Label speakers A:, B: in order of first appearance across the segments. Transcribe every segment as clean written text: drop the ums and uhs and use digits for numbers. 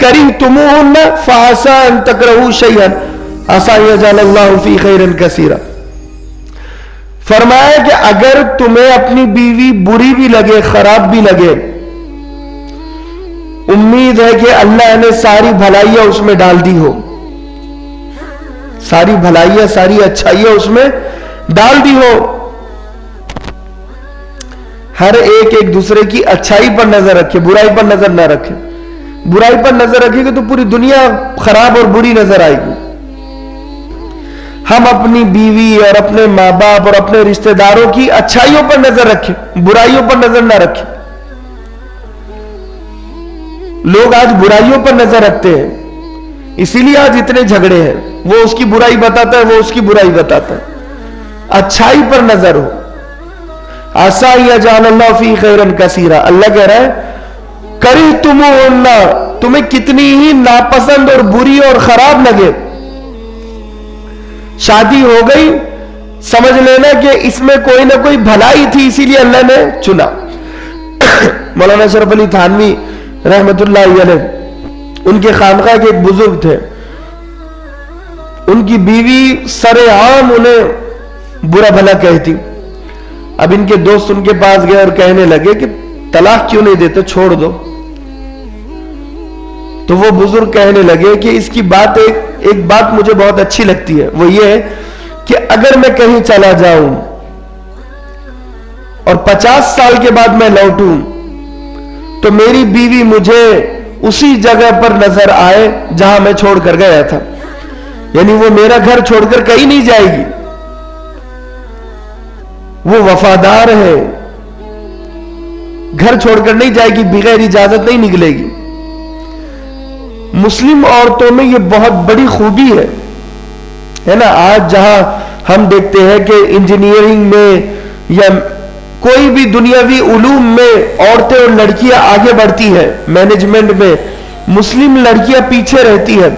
A: करिहतुमूहुन्ना फअसा अन तकरहू शैअन असा यजअलल्लाहु फी खैरन कसीरा। फरमाया कि अगर तुम्हें अपनी बीवी बुरी भी लगे, खराब भी लगे, उम्मीद है कि अल्लाह ने सारी भलाइयां उसमें डाल दी हो, सारी भलाइयां, सारी अच्छाइयां उसमें डाल दी हो। हर एक दूसरे की अच्छाई पर नजर रखे, बुराई पर नजर ना रखे। बुराई पर नजर रखेंगे तो पूरी दुनिया खराब और बुरी नजर आएगी। हम अपनी बीवी और अपने माँ बाप और अपने रिश्तेदारों की अच्छाइयों पर नजर रखें, बुराइयों पर नजर ना रखें। लोग आज बुराइयों पर नजर रखते हैं, इसीलिए आज इतने झगड़े हैं। वो उसकी बुराई बताता है, वो उसकी बुराई बताता है। अच्छाई पर नजर हो। आसा यजअलल्लाहु फी खैरन कसीरा। अल्लाह कह रहा है करिहतुमूहुन्ना, तुम्हें कितनी ही नापसंद और बुरी और खराब लगे, शादी हो गई, समझ लेना कि इसमें कोई ना कोई भलाई थी, इसीलिए अल्लाह ने चुना। मौलाना अशरफ अली थानवी रहमतुल्लाह अलैह, उनके खानका के एक बुजुर्ग थे, उनकी बीवी सरेआम उन्हें बुरा भला कहती। अब इनके दोस्त उनके पास गए और कहने लगे कि तलाक क्यों नहीं देते, छोड़ दो। तो वो बुजुर्ग कहने लगे कि इसकी बात एक बात मुझे बहुत अच्छी लगती है, वो ये है कि अगर मैं कहीं चला जाऊं और 50 साल के बाद मैं लौटूं तो मेरी बीवी मुझे उसी जगह पर नजर आए जहां मैं छोड़कर गया था। यानी वो मेरा घर छोड़कर कहीं नहीं जाएगी, वो वफादार है, घर छोड़कर नहीं जाएगी, बगैर इजाजत नहीं निकलेगी। मुस्लिम औरतों में ये बहुत बड़ी खूबी है ना। आज जहां हम देखते हैं कि इंजीनियरिंग में या कोई भी दुनियावी उलूम में औरतें और लड़कियां आगे बढ़ती हैं, मैनेजमेंट में मुस्लिम लड़कियां पीछे रहती हैं,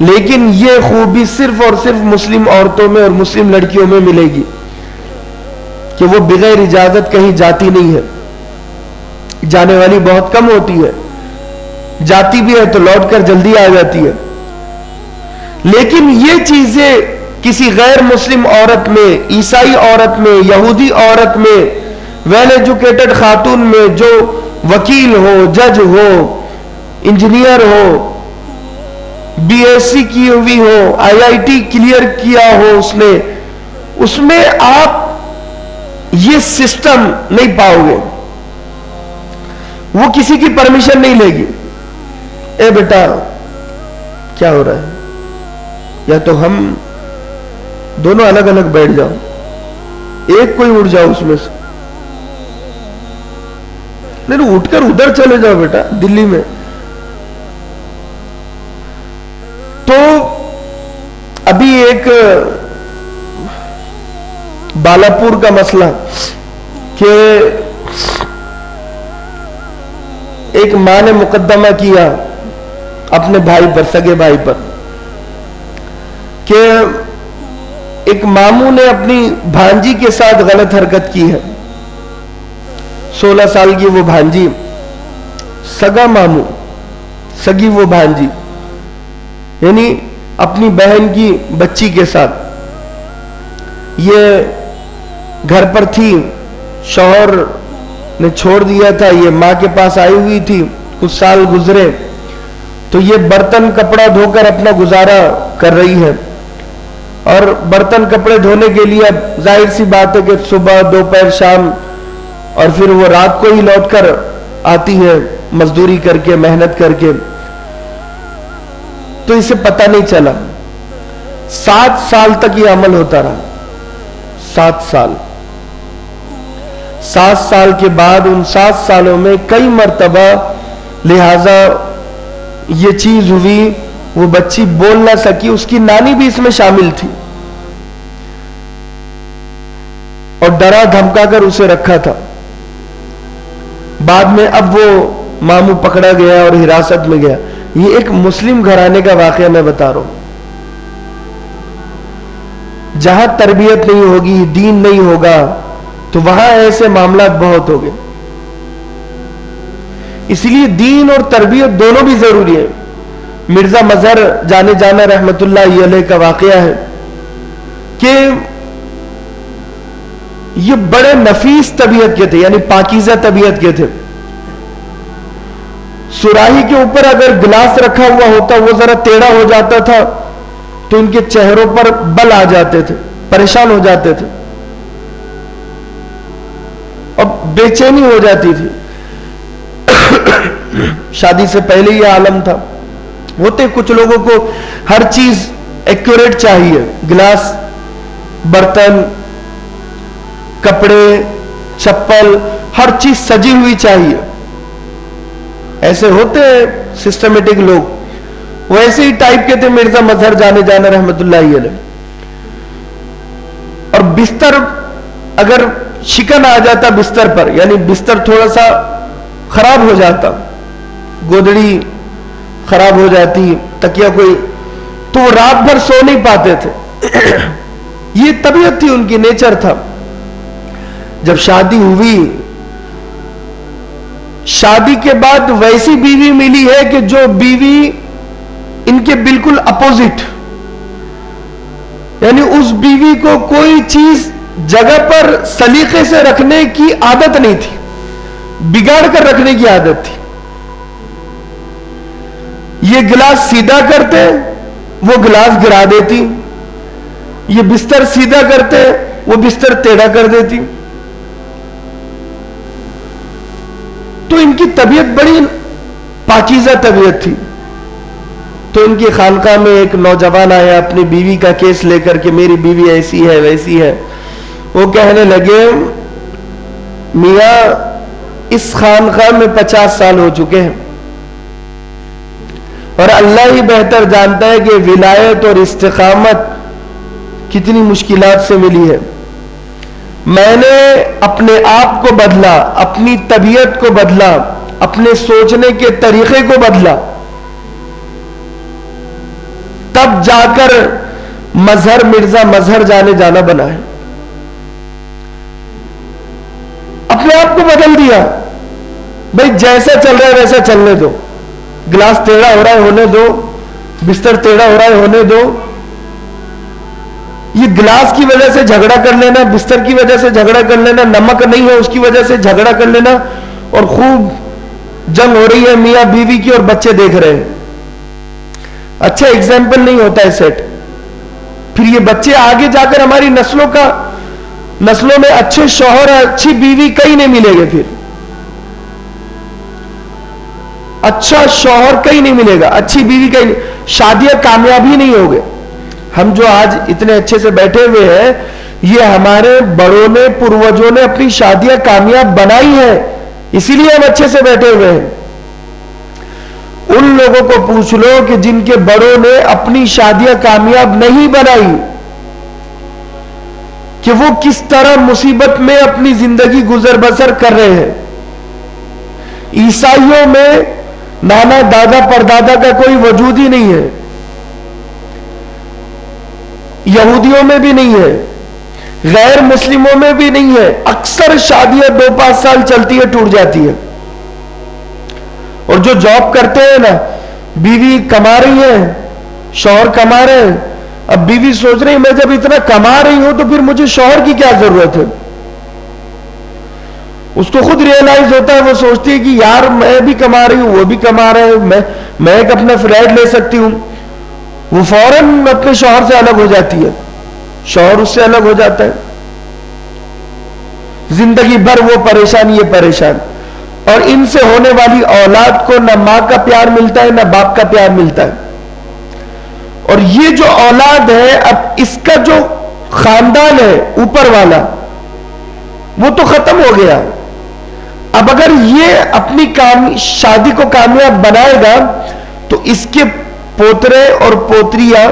A: लेकिन ये खूबी सिर्फ और सिर्फ मुस्लिम औरतों में और मुस्लिम लड़कियों में मिलेगी कि वो बगैर इजाजत कहीं जाती नहीं है, जाने वाली बहुत कम होती है, जाती भी है तो लौटकर जल्दी आ जाती है। लेकिन ये चीजें किसी गैर मुस्लिम औरत में, ईसाई औरत में, यहूदी औरत में, वेल एजुकेटेड खातून में, जो वकील हो, जज हो, इंजीनियर हो, बीएससी की हुई हो, आईआईटी क्लियर किया हो उसने, उसमें आप ये सिस्टम नहीं पाओगे। वो किसी की परमिशन नहीं लेगी। ए बेटा क्या हो रहा है, या तो हम दोनों अलग अलग बैठ जाओ, एक कोई उठ जाओ उसमें से, नहीं उठकर उधर चले जाओ बेटा दिल्ली में। तो अभी एक बालापुर का मसला कि एक मां ने मुकदमा किया अपने भाई पर, सगे भाई पर, कि एक मामू ने अपनी भांजी के साथ गलत हरकत की है। 16 साल की वो भांजी, सगा मामू, सगी वो भांजी, यानी अपनी बहन की बच्ची के साथ। ये घर पर थी, शौहर ने छोड़ दिया था, ये मां के पास आई हुई थी, कुछ साल गुजरे तो ये बर्तन कपड़ा धोकर अपना गुजारा कर रही है। और बर्तन कपड़े धोने के लिए अब जाहिर सी बात है कि सुबह, दोपहर, शाम और फिर वो रात को ही लौटकर आती है मजदूरी करके, मेहनत करके। तो इसे पता नहीं चला। 7 साल तक ये अमल होता रहा, 7 साल। 7 साल के बाद उन 7 सालों में कई मर्तबा लिहाजा ये चीज हुई, वो बच्ची बोल ना सकी, उसकी नानी भी इसमें शामिल थी और डरा धमकाकर उसे रखा था। बाद में अब वो मामू पकड़ा गया और हिरासत में गया। ये एक मुस्लिम घराने का वाकया मैं बता रहा हूं। जहां तरबियत नहीं होगी, दीन नहीं होगा, तो वहां ऐसे मामला बहुत हो गए। इसलिए दीन और तरबियत दोनों भी जरूरी है। मिर्जा मजहर जाने जाना रहमतुल्लाह अलैह का वाकया है कि ये बड़े नफीस तबीयत के थे, यानी पाकीज़ा तबीयत के थे। सुराही के ऊपर अगर गिलास रखा हुआ होता, वो जरा टेढ़ा हो जाता था तो इनके चेहरों पर बल आ जाते थे, परेशान हो जाते थे और बेचैनी हो जाती थी। शादी से पहले यह आलम था। होते कुछ लोगों को हर चीज एक्यूरेट चाहिए, गिलास, बर्तन, कपड़े, चप्पल, हर चीज सजी हुई चाहिए। ऐसे होते हैं सिस्टमेटिक लोग, वैसे ही टाइप के थे मिर्जा मजहर जाने जाना रहमतुल्लाह अलैह। और बिस्तर, अगर शिकन आ जाता बिस्तर पर, यानी बिस्तर थोड़ा सा खराब हो जाता, गोदड़ी खराब हो जाती, तकिया कोई, तो वो रात भर सो नहीं पाते थे। ये तबीयत थी उनकी, नेचर था। जब शादी हुई, शादी के बाद वैसी बीवी मिली है कि जो बीवी इनके बिल्कुल अपोजिट, यानी उस बीवी को कोई चीज जगह पर सलीके से रखने की आदत नहीं थी, बिगाड़ कर रखने की आदत थी। ये गिलास सीधा करते, वो गिलास गिरा देती, ये बिस्तर सीधा करते, वो बिस्तर टेढ़ा कर देती। तो इनकी तबीयत बड़ी पाकीज़ा तबीयत थी। तो इनकी खानका में एक नौजवान आया अपनी बीवी का केस लेकर के, मेरी बीवी ऐसी है वैसी है। वो कहने लगे, मियां इस खानका में 50 साल हो चुके हैं और अल्लाह ही बेहतर जानता है कि विलायत और इस्तिकामत कितनी मुश्किलात से मिली है। मैंने अपने आप को बदला, अपनी तबीयत को बदला, अपने सोचने के तरीके को बदला, तब जाकर मजहर मिर्जा मजहर जाने जाना बना है। अपने आप को बदल दिया। भाई जैसा चल रहा है वैसा चलने दो, गिलास टेढ़ा हो रहा है होने दो, बिस्तर टेढ़ा हो रहा है होने दो। ये गिलास की वजह से झगड़ा कर लेना, बिस्तर की वजह से झगड़ा कर लेना, नमक नहीं है उसकी वजह से झगड़ा कर लेना, और खूब जंग हो रही है मियां बीवी की और बच्चे देख रहे हैं। अच्छा एग्जाम्पल नहीं होता है सेट। फिर ये बच्चे आगे जाकर हमारी नस्लों में अच्छे शौहर, अच्छी बीवी कहीं नहीं मिलेंगे। फिर अच्छा शौहर कहीं नहीं मिलेगा, अच्छी बीवी कहीं नहीं, शादियां कामयाब ही नहीं होंगे। हम जो आज इतने अच्छे से बैठे हुए हैं, ये हमारे बड़ों ने, पूर्वजों ने अपनी शादियां कामयाब बनाई है, इसीलिए हम अच्छे से बैठे हुए हैं। उन लोगों को पूछ लो कि जिनके बड़ों ने अपनी शादियां कामयाब नहीं बनाई, कि वो किस तरह मुसीबत में अपनी जिंदगी गुजर बसर कर रहे हैं। ईसाइयों में नाना दादा परदादा का कोई वजूद ही नहीं है, यहूदियों में भी नहीं है, गैर मुस्लिमों में भी नहीं है। अक्सर शादियां 2-5 साल चलती है, टूट जाती है। और जो जॉब करते हैं ना, बीवी कमा रही है, शौहर कमा रहे हैं, अब बीवी सोच रही है मैं जब इतना कमा रही हूं तो फिर मुझे शौहर की क्या जरूरत है। उसको खुद रियलाइज होता है, वो सोचती है कि यार मैं भी कमा रही हूं, वो भी कमा रहे हैं, मैं एक अपना फ्लैट ले सकती हूं। वो फौरन अपने शौहर से अलग हो जाती है, शौहर उससे अलग हो जाता है। जिंदगी भर वो परेशान, ये परेशान। और इनसे होने वाली औलाद को न मां का प्यार मिलता है, न बाप का प्यार मिलता है। और ये जो औलाद है, अब इसका जो खानदान है ऊपर वाला, वो तो खत्म हो गया। अब अगर ये अपनी शादी को कामयाब बनाएगा तो इसके पोतरे और पोतरियां,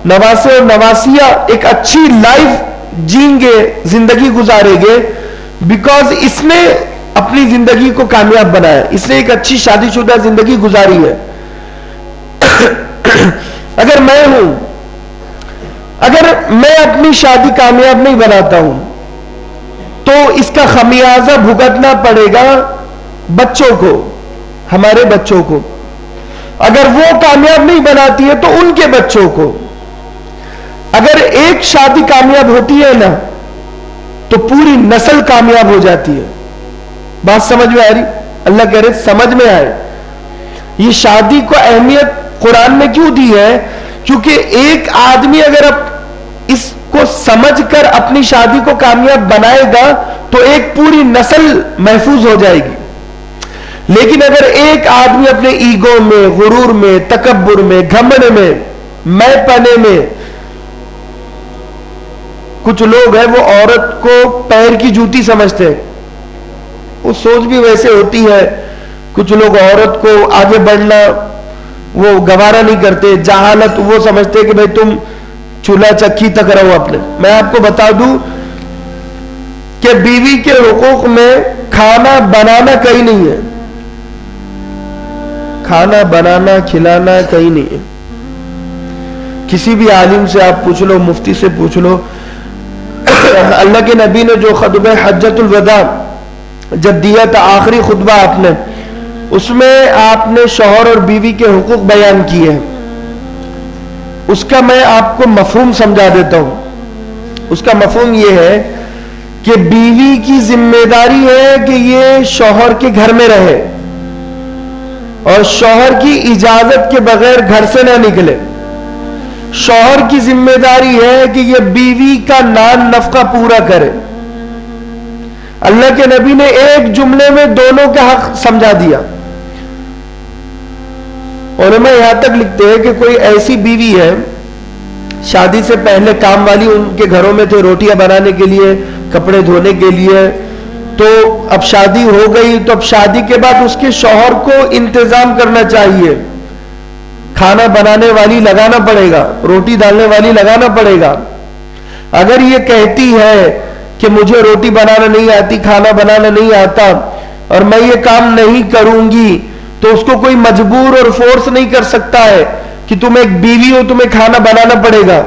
A: नवासे और नवासिया एक अच्छी लाइफ जीएंगे, जिंदगी गुजारेंगे, बिकॉज इसने अपनी जिंदगी को कामयाब बनाया, इसने एक अच्छी शादीशुदा जिंदगी गुजारी है। अगर मैं हूं, अगर मैं अपनी शादी कामयाब नहीं बनाता हूं तो इसका खमियाजा भुगतना पड़ेगा बच्चों को, हमारे बच्चों को। अगर वो कामयाब नहीं बनाती है तो उनके बच्चों को। अगर एक शादी कामयाब होती है ना तो पूरी नस्ल कामयाब हो जाती है। बात समझ में आ रही? अल्लाह कह रहे समझ में आए। ये शादी को अहमियत कुरान में क्यों दी है? क्योंकि एक आदमी अगर इसको समझकर अपनी शादी को कामयाब बनाएगा तो एक पूरी नस्ल महफूज हो जाएगी। लेकिन अगर एक आदमी अपने ईगो में, गुरूर में, तकब्बुर में, घमंड में, मैंपने में, कुछ लोग हैं वो औरत को पैर की जूती समझते हैं, वो सोच भी वैसे होती है। कुछ लोग औरत को आगे बढ़ना वो गवारा नहीं करते, जहालत वो समझते कि भाई तुम चूल्हा चक्की तक रहो अपने। मैं आपको बता दूं कि बीवी के हुकूक में खाना बनाना कहीं नहीं है, खाना बनाना खिलाना कहीं नहीं है। किसी भी आलिम से आप पूछ लो, मुफ्ती से पूछ लो, अल्लाह के नबी ने जो खुतबा हज्जतुल वदा जब दिया था, आखिरी खुतबा आपने, उसमें आपने शौहर और बीवी के हुकूक बयान किए हैं। उसका मैं आपको मफहूम समझा देता हूं। उसका मफहूम यह है कि बीवी की जिम्मेदारी है कि ये शौहर के घर में रहे और शौहर की इजाजत के बगैर घर से ना निकले। शौहर की जिम्मेदारी है कि ये बीवी का नान नफका पूरा करे। अल्लाह के नबी ने एक जुमले में दोनों का हक समझा दिया। और मैं यहां तक लिखते हैं कि कोई ऐसी बीवी है, शादी से पहले काम वाली उनके घरों में थे रोटियां बनाने के लिए, कपड़े धोने के लिए, तो अब शादी हो गई तो अब शादी के बाद उसके शौहर को इंतजाम करना चाहिए। खाना बनाने वाली लगाना पड़ेगा, रोटी डालने वाली लगाना पड़ेगा। अगर ये कहती है कि मुझे रोटी बनाना नहीं आती, खाना बनाना नहीं आता और मैं ये काम नहीं करूंगी, तो उसको कोई मजबूर और फोर्स नहीं कर सकता है कि तुम एक बीवी हो, तुम्हें खाना बनाना पड़ेगा।